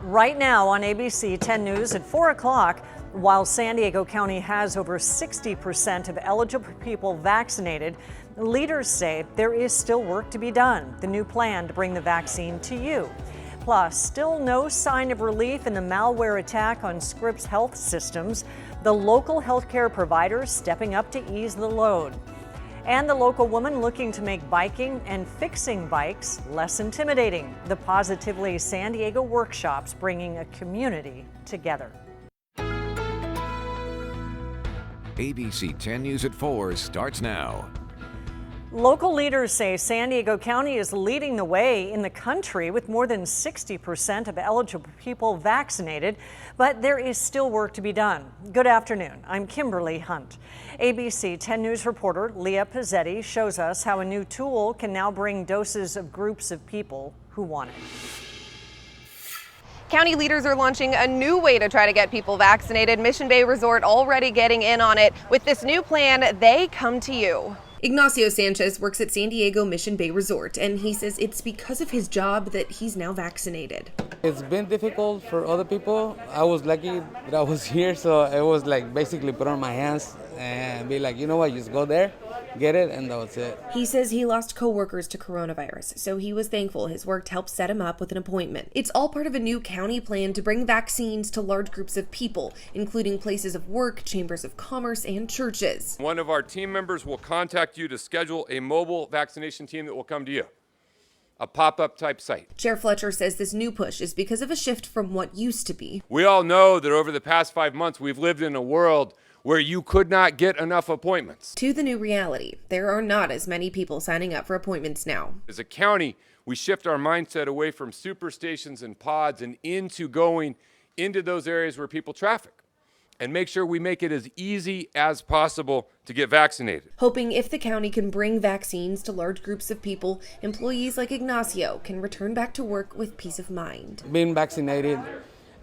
Right now on ABC 10 News at 4 o'clock, while San Diego County has over 60% of eligible people vaccinated, leaders say there is still work to be done. The new plan to bring the vaccine to you. Plus, still no sign of relief in the malware attack on Scripps health systems. The local healthcare providers stepping up to ease the load. And the local woman looking to make biking and fixing bikes less intimidating. The Positively San Diego workshops bringing a community together. ABC 10 News at 4 starts now. Local leaders say San Diego County is leading the way in the country with more than 60% of eligible people vaccinated, but there is still work to be done. Good afternoon. I'm Kimberly Hunt. ABC 10 News reporter Leah Pizzetti shows us how a new tool can now bring doses of groups of people who want it. County leaders are launching a new way to try to get people vaccinated. Mission Bay Resort already getting in on it. With this new plan, they come to you. Ignacio Sanchez works at San Diego Mission Bay Resort, and he says it's because of his job that he's now vaccinated. It's been difficult for other people. I was lucky that I was here, so it was like basically put on my hands and be like, you know what, just go there, get it, and that was it. He says he lost coworkers to coronavirus, so he was thankful his work helped set him up with an appointment. It's all part of a new county plan to bring vaccines to large groups of people, including places of work, chambers of commerce, and churches. One of our team members will contact you to schedule a mobile vaccination team that will come to you. A pop-up type site. Chair Fletcher says this new push is because of a shift from what used to be. We all know that over the past 5 months, we've lived in a world where you could not get enough appointments. To the new reality, there are not as many people signing up for appointments now. As a county, we shift our mindset away from superstations and pods and into going into those areas where people traffic and make sure we make it as easy as possible to get vaccinated. Hoping if the county can bring vaccines to large groups of people, employees like Ignacio can return back to work with peace of mind. Being vaccinated,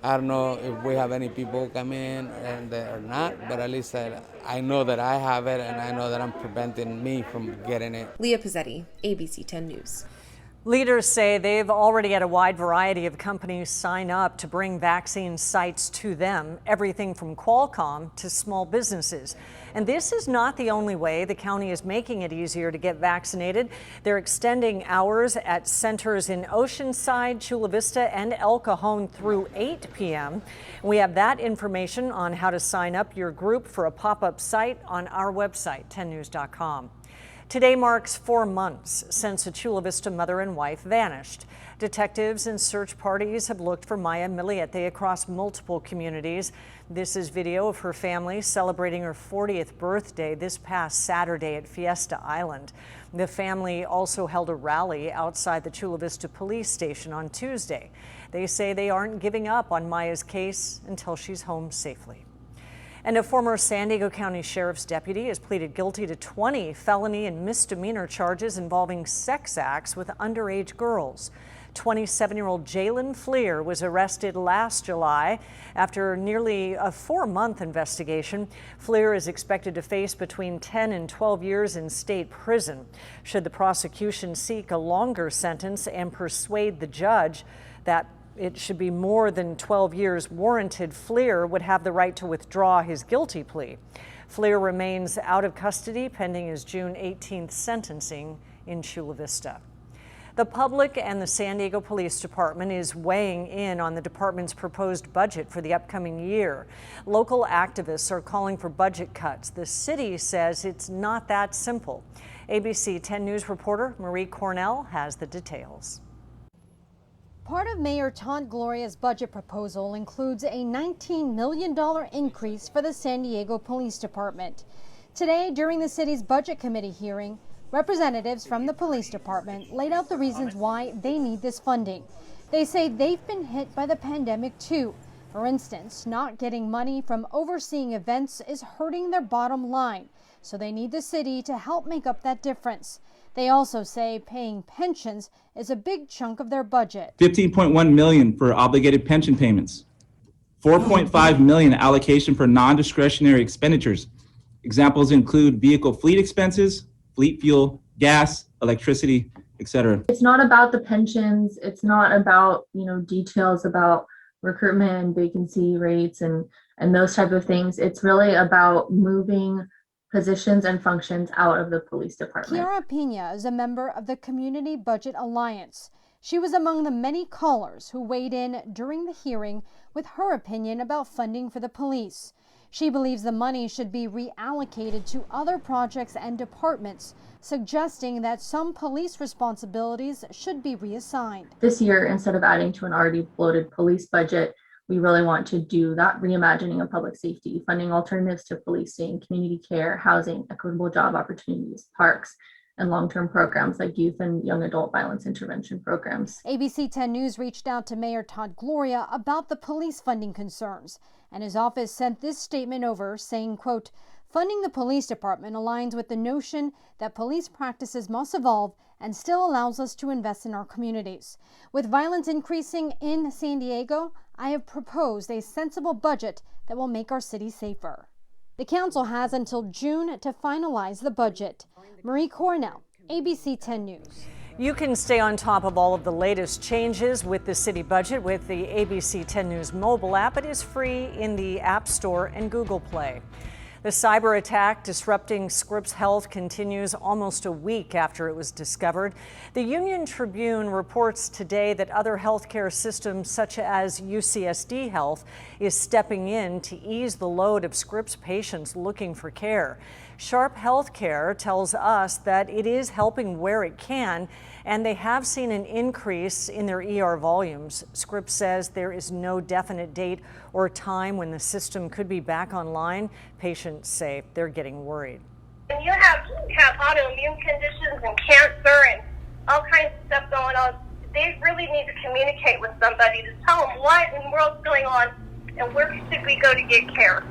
I don't know if we have any people come in and or not, but at least I know that I have it and I know that I'm preventing me from getting it. Leah Pizzetti, ABC 10 News. Leaders say they've already had a wide variety of companies sign up to bring vaccine sites to them, everything from Qualcomm to small businesses. And this is not the only way the county is making it easier to get vaccinated. They're extending hours at centers in Oceanside, Chula Vista, and El Cajon through 8 p.m. We have that information on how to sign up your group for a pop-up site on our website, 10news.com. Today marks 4 months since a Chula Vista mother and wife vanished. Detectives and search parties have looked for Maya Miliete across multiple communities. This is video of her family celebrating her 40th birthday this past Saturday at Fiesta Island. The family also held a rally outside the Chula Vista police station on Tuesday. They say they aren't giving up on Maya's case until she's home safely. And a former San Diego County Sheriff's deputy has pleaded guilty to 20 felony and misdemeanor charges involving sex acts with underage girls. 27-year-old Jalen Fleer was arrested last July after nearly a 4-month investigation. Fleer is expected to face between 10 and 12 years in state prison. Should the prosecution seek a longer sentence and persuade the judge that it should be more than 12 years warranted, Fleer would have the right to withdraw his guilty plea. Fleer remains out of custody pending his June 18th sentencing in Chula Vista. The public and the San Diego Police Department is weighing in on the department's proposed budget for the upcoming year. Local activists are calling for budget cuts. The city says it's not that simple. ABC 10 News reporter Marie Cornell has the details. Part of Mayor Todd Gloria's budget proposal includes a $19 million increase for the San Diego Police Department. Today, during the city's budget committee hearing, representatives from the police department laid out the reasons why they need this funding. They say they've been hit by the pandemic too. For instance, not getting money from overseeing events is hurting their bottom line, so they need the city to help make up that difference. They also say paying pensions is a big chunk of their budget. $15.1 million for obligated pension payments, $4.5 million allocation for non-discretionary expenditures. Examples include vehicle fleet expenses, fleet fuel, gas, electricity, etc. It's not about the pensions. It's not about, details about recruitment, vacancy rates, and those type of things. It's really about moving positions and functions out of the police department. Kiara Pena is a member of the Community Budget Alliance. She was among the many callers who weighed in during the hearing with her opinion about funding for the police. She believes the money should be reallocated to other projects and departments, suggesting that some police responsibilities should be reassigned. This year, instead of adding to an already bloated police budget, we really want to do that reimagining of public safety, funding alternatives to policing, community care, housing, equitable job opportunities, parks, and long-term programs like youth and young adult violence intervention programs. ABC 10 News reached out to Mayor Todd Gloria about the police funding concerns, and his office sent this statement over saying, quote, "Funding the police department aligns with the notion that police practices must evolve and still allows us to invest in our communities. With violence increasing in San Diego, I have proposed a sensible budget that will make our city safer." The council has until June to finalize the budget. Marie Cornell, ABC 10 News. You can stay on top of all of the latest changes with the city budget with the ABC 10 News mobile app. It is free in the App Store and Google Play. The cyber attack disrupting Scripps Health continues almost a week after it was discovered. The Union Tribune reports today that other healthcare systems such as UCSD Health is stepping in to ease the load of Scripps patients looking for care. Sharp Healthcare tells us that it is helping where it can, and they have seen an increase in their ER volumes. Scripps says there is no definite date or time when the system could be back online. Patients say they're getting worried. When you have autoimmune conditions and cancer and all kinds of stuff going on, they really need to communicate with somebody to tell them what in the world's going on and where should we go to get care.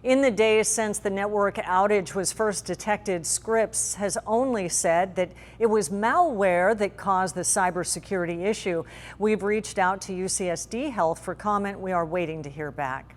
In the days since the network outage was first detected, Scripps has only said that it was malware that caused the cybersecurity issue. We've reached out to UCSD Health for comment. We are waiting to hear back.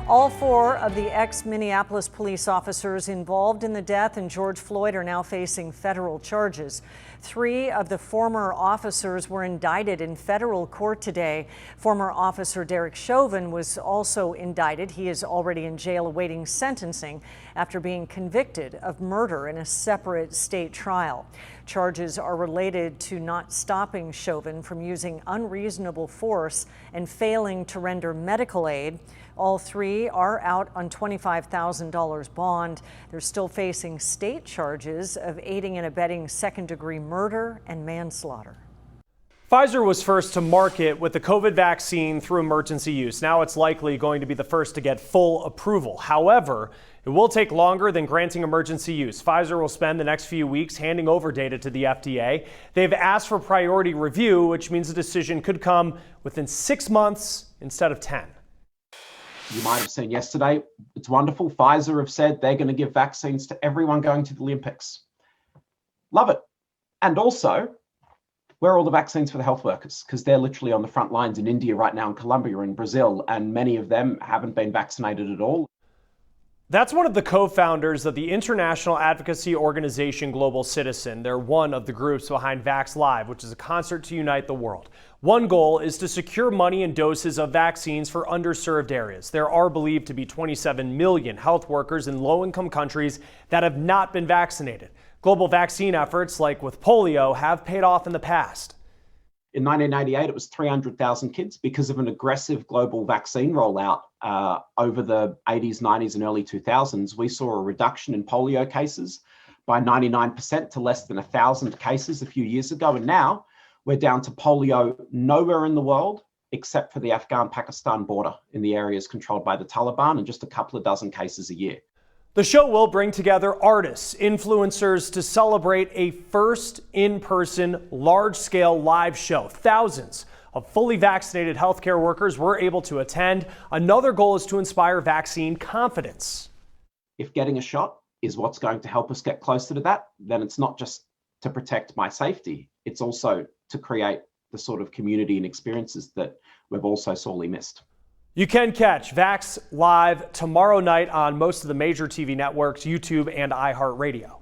All four of the ex-Minneapolis police officers involved in the death in George Floyd are now facing federal charges. 3 of the former officers were indicted in federal court today. Former officer Derek Chauvin was also indicted. He is already in jail awaiting sentencing after being convicted of murder in a separate state trial. Charges are related to not stopping Chauvin from using unreasonable force and failing to render medical aid. All 3 are out on $25,000 bond. They're still facing state charges of aiding and abetting second-degree murder and manslaughter. Pfizer was first to market with the COVID vaccine through emergency use. Now it's likely going to be the first to get full approval. However, it will take longer than granting emergency use. Pfizer will spend the next few weeks handing over data to the FDA. They've asked for priority review, which means a decision could come within 6 months instead of 10. You might have seen yesterday, it's wonderful. Pfizer have said they're going to give vaccines to everyone going to the Olympics. Love it. And also, where are all the vaccines for the health workers? Because they're literally on the front lines in India right now, in Colombia, in Brazil, and many of them haven't been vaccinated at all. That's one of the co-founders of the international advocacy organization Global Citizen. They're one of the groups behind Vax Live, which is a concert to unite the world. One goal is to secure money and doses of vaccines for underserved areas. There are believed to be 27 million health workers in low-income countries that have not been vaccinated. Global vaccine efforts, like with polio, have paid off in the past. In 1988, it was 300,000 kids. Because of an aggressive global vaccine rollout over the 80s, 90s, and early 2000s, we saw a reduction in polio cases by 99% to less than 1,000 cases a few years ago. And now we're down to polio nowhere in the world except for the Afghan-Pakistan border in the areas controlled by the Taliban, and just a couple of dozen cases a year. The show will bring together artists, influencers to celebrate a first in-person, large-scale live show. Thousands of fully vaccinated healthcare workers were able to attend. Another goal is to inspire vaccine confidence. If getting a shot is what's going to help us get closer to that, then it's not just to protect my safety, it's also to create the sort of community and experiences that we've also sorely missed. You can catch Vax Live tomorrow night on most of the major TV networks, YouTube, and iHeartRadio.